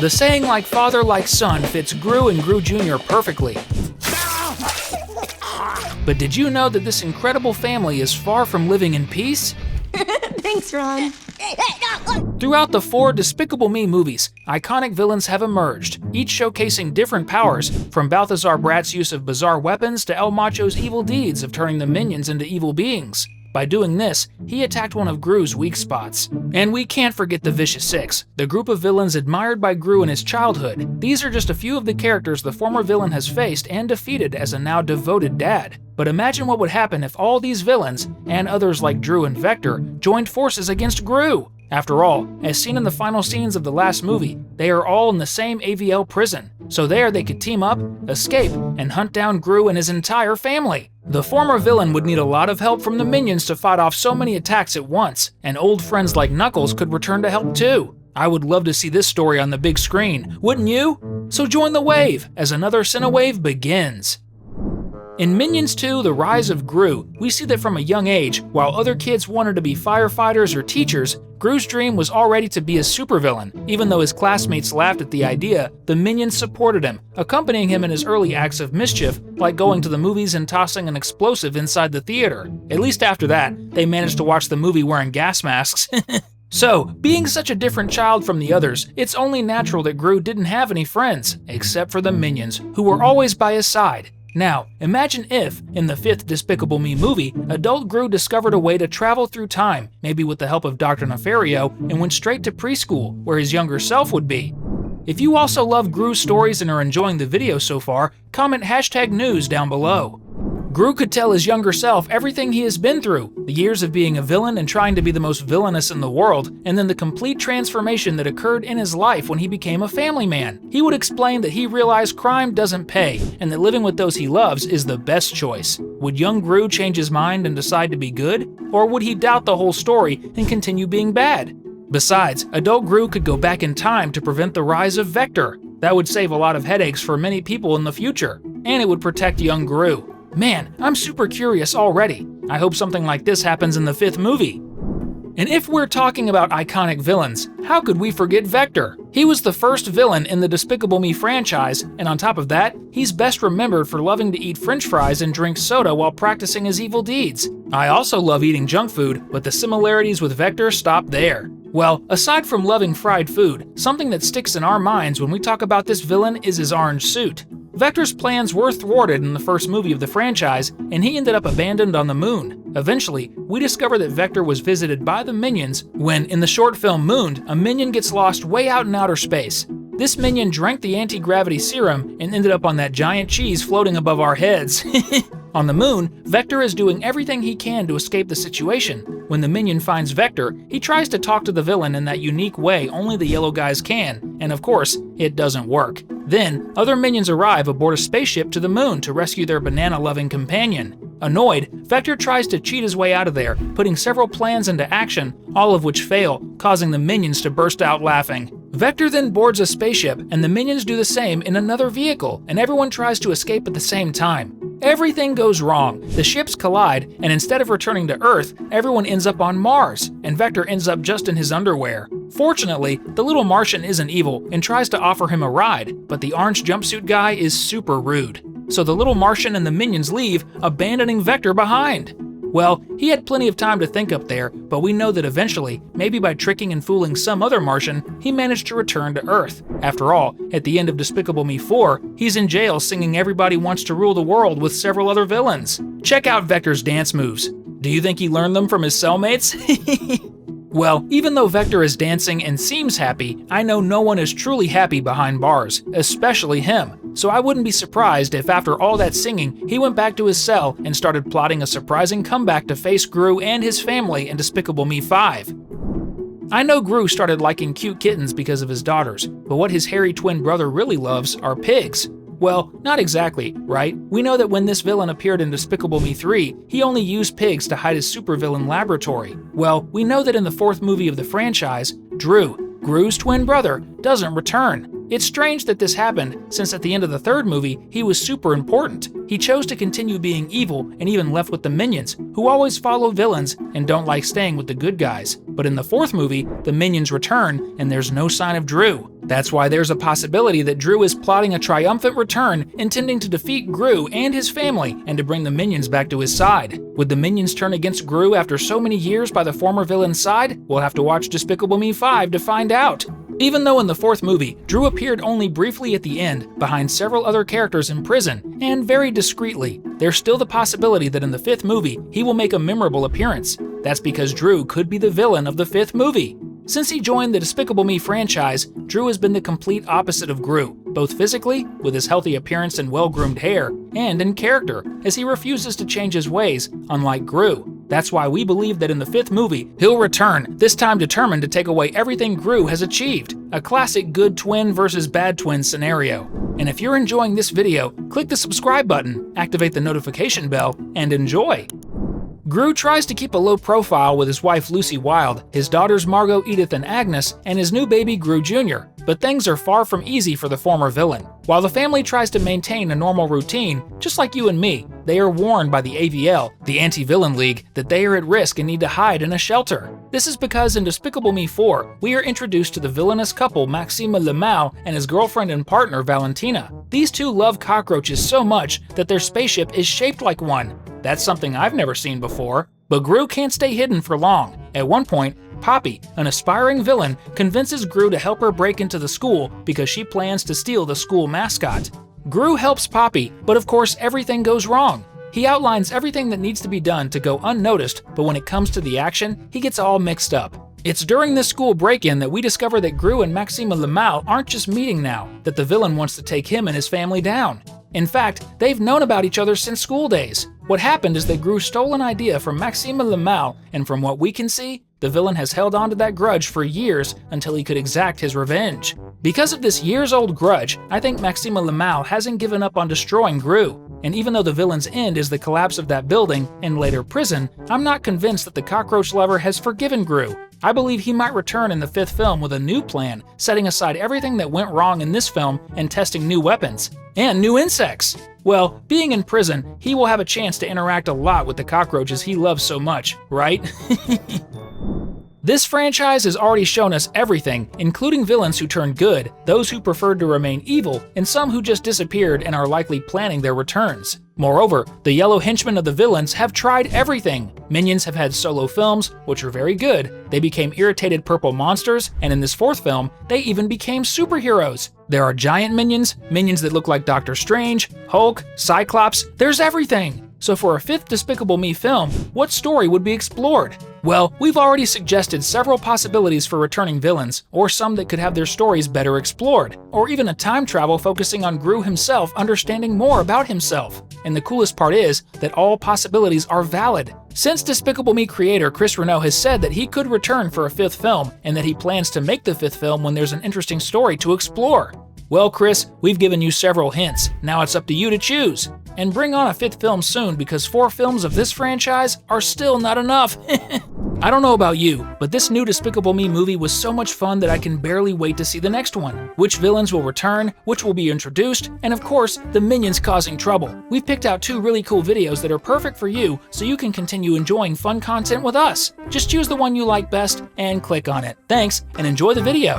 The saying like father like son fits Gru and Gru Jr. perfectly. But did you know that this incredible family is far from living in peace? Thanks, Ron. Throughout the 4 Despicable Me movies, iconic villains have emerged, each showcasing different powers, from Balthazar Bratt's use of bizarre weapons to El Macho's evil deeds of turning the minions into evil beings. By doing this, he attacked one of Gru's weak spots. And we can't forget the Vicious Six, the group of villains admired by Gru in his childhood. These are just a few of the characters the former villain has faced and defeated as a now devoted dad. But imagine what would happen if all these villains, and others like Dru and Vector, joined forces against Gru. After all, as seen in the final scenes of the last movie, they are all in the same AVL prison, so there they could team up, escape, and hunt down Gru and his entire family. The former villain would need a lot of help from the minions to fight off so many attacks at once, and old friends like Knuckles could return to help too. I would love to see this story on the big screen, wouldn't you? So join the wave as another Cinewave begins. In Minions 2: The Rise of Gru, we see that from a young age, while other kids wanted to be firefighters or teachers, Gru's dream was already to be a supervillain. Even though his classmates laughed at the idea, the minions supported him, accompanying him in his early acts of mischief, like going to the movies and tossing an explosive inside the theater. At least after that, they managed to watch the movie wearing gas masks. So, being such a different child from the others, it's only natural that Gru didn't have any friends, except for the minions, who were always by his side. Now, imagine if, in the 5th Despicable Me movie, adult Gru discovered a way to travel through time, maybe with the help of Dr. Nefario, and went straight to preschool, where his younger self would be. If you also love Gru's stories and are enjoying the video so far, comment #news down below. Gru could tell his younger self everything he has been through, the years of being a villain and trying to be the most villainous in the world, and then the complete transformation that occurred in his life when he became a family man. He would explain that he realized crime doesn't pay, and that living with those he loves is the best choice. Would young Gru change his mind and decide to be good? Or would he doubt the whole story and continue being bad? Besides, adult Gru could go back in time to prevent the rise of Vector. That would save a lot of headaches for many people in the future, and it would protect young Gru. Man, I'm super curious already. I hope something like this happens in the 5th movie. And if we're talking about iconic villains, how could we forget Vector? He was the first villain in the Despicable Me franchise, and on top of that, he's best remembered for loving to eat french fries and drink soda while practicing his evil deeds. I also love eating junk food, but the similarities with Vector stop there. Well, aside from loving fried food, something that sticks in our minds when we talk about this villain is his orange suit. Vector's plans were thwarted in the first movie of the franchise, and he ended up abandoned on the moon. Eventually, we discover that Vector was visited by the minions when, in the short film Mooned, a minion gets lost way out in outer space. This minion drank the anti-gravity serum and ended up on that giant cheese floating above our heads. On the moon, Vector is doing everything he can to escape the situation. When the minion finds Vector, he tries to talk to the villain in that unique way only the yellow guys can, and of course, it doesn't work. Then, other minions arrive aboard a spaceship to the moon to rescue their banana-loving companion. Annoyed, Vector tries to cheat his way out of there, putting several plans into action, all of which fail, causing the minions to burst out laughing. Vector then boards a spaceship, and the minions do the same in another vehicle, and everyone tries to escape at the same time. Everything goes wrong. The ships collide, and instead of returning to Earth, everyone ends up on Mars, and Vector ends up just in his underwear. Fortunately, the little Martian isn't evil and tries to offer him a ride, but the orange jumpsuit guy is super rude. So the little Martian and the minions leave, abandoning Vector behind. Well, he had plenty of time to think up there, but we know that eventually, maybe by tricking and fooling some other Martian, he managed to return to Earth. After all, at the end of Despicable Me 4, he's in jail singing Everybody Wants to Rule the World with several other villains. Check out Vector's dance moves. Do you think he learned them from his cellmates? Well, even though Vector is dancing and seems happy, I know no one is truly happy behind bars, especially him. So I wouldn't be surprised if after all that singing, he went back to his cell and started plotting a surprising comeback to face Gru and his family in Despicable Me 5. I know Gru started liking cute kittens because of his daughters, but what his hairy twin brother really loves are pigs. Well, not exactly, right? We know that when this villain appeared in Despicable Me 3, he only used pigs to hide his supervillain laboratory. Well, we know that in the 4th movie of the franchise, Dru, Gru's twin brother, doesn't return. It's strange that this happened, since at the end of the 3rd movie, he was super important. He chose to continue being evil and even left with the minions, who always follow villains and don't like staying with the good guys. But in the 4th movie, the minions return and there's no sign of Dru. That's why there's a possibility that Drew is plotting a triumphant return, intending to defeat Gru and his family and to bring the minions back to his side. Would the minions turn against Gru after so many years by the former villain's side? We'll have to watch Despicable Me 5 to find out. Even though in the fourth movie, Drew appeared only briefly at the end, behind several other characters in prison, and very discreetly, there's still the possibility that in the fifth movie, he will make a memorable appearance. That's because Drew could be the villain of the fifth movie. Since he joined the Despicable Me franchise, Drew has been the complete opposite of Gru, both physically, with his healthy appearance and well-groomed hair, and in character, as he refuses to change his ways, unlike Gru. That's why we believe that in the fifth movie, he'll return, this time determined to take away everything Gru has achieved. A classic good twin versus bad twin scenario. And if you're enjoying this video, click the subscribe button, activate the notification bell, and enjoy! Gru tries to keep a low profile with his wife Lucy Wilde, his daughters Margot, Edith, and Agnes, and his new baby Gru Jr., but things are far from easy for the former villain. While the family tries to maintain a normal routine, just like you and me, they are warned by the AVL, the Anti-Villain League, that they are at risk and need to hide in a shelter. This is because in Despicable Me 4, we are introduced to the villainous couple Maxime Le Mal and his girlfriend and partner Valentina. These two love cockroaches so much that their spaceship is shaped like one. That's something I've never seen before. But Gru can't stay hidden for long. At one point, Poppy, an aspiring villain, convinces Gru to help her break into the school because she plans to steal the school mascot. Gru helps Poppy, but of course everything goes wrong. He outlines everything that needs to be done to go unnoticed, but when it comes to the action, he gets all mixed up. It's during this school break-in that we discover that Gru and Maxime Le Mal aren't just meeting now, that the villain wants to take him and his family down. In fact, they've known about each other since school days. What happened is that Gru stole an idea from Maxime Le Mal, and from what we can see, the villain has held on to that grudge for years until he could exact his revenge. Because of this years-old grudge, I think Maxime Le Mal hasn't given up on destroying Gru. And even though the villain's end is the collapse of that building and later prison, I'm not convinced that the cockroach lover has forgiven Gru. I believe he might return in the fifth film with a new plan, setting aside everything that went wrong in this film and testing new weapons. And new insects! Well, being in prison, he will have a chance to interact a lot with the cockroaches he loves so much, right? This franchise has already shown us everything, including villains who turned good, those who preferred to remain evil, and some who just disappeared and are likely planning their returns. Moreover, the yellow henchmen of the villains have tried everything. Minions have had solo films, which are very good. They became irritated purple monsters, and in this fourth film, they even became superheroes. There are giant minions, minions that look like Doctor Strange, Hulk, Cyclops, there's everything! So for a fifth Despicable Me film, what story would be explored? Well, we've already suggested several possibilities for returning villains, or some that could have their stories better explored, or even a time travel focusing on Gru himself understanding more about himself. And the coolest part is that all possibilities are valid. Since Despicable Me creator Chris Renaud has said that he could return for a fifth film, and that he plans to make the fifth film when there's an interesting story to explore. Well, Chris, we've given you several hints, now it's up to you to choose. And bring on a fifth film soon, because 4 films of this franchise are still not enough. I don't know about you, but this new Despicable Me movie was so much fun that I can barely wait to see the next one. Which villains will return, which will be introduced, and of course, the minions causing trouble. We've picked out 2 really cool videos that are perfect for you, so you can continue enjoying fun content with us. Just choose the one you like best and click on it. Thanks, and enjoy the video.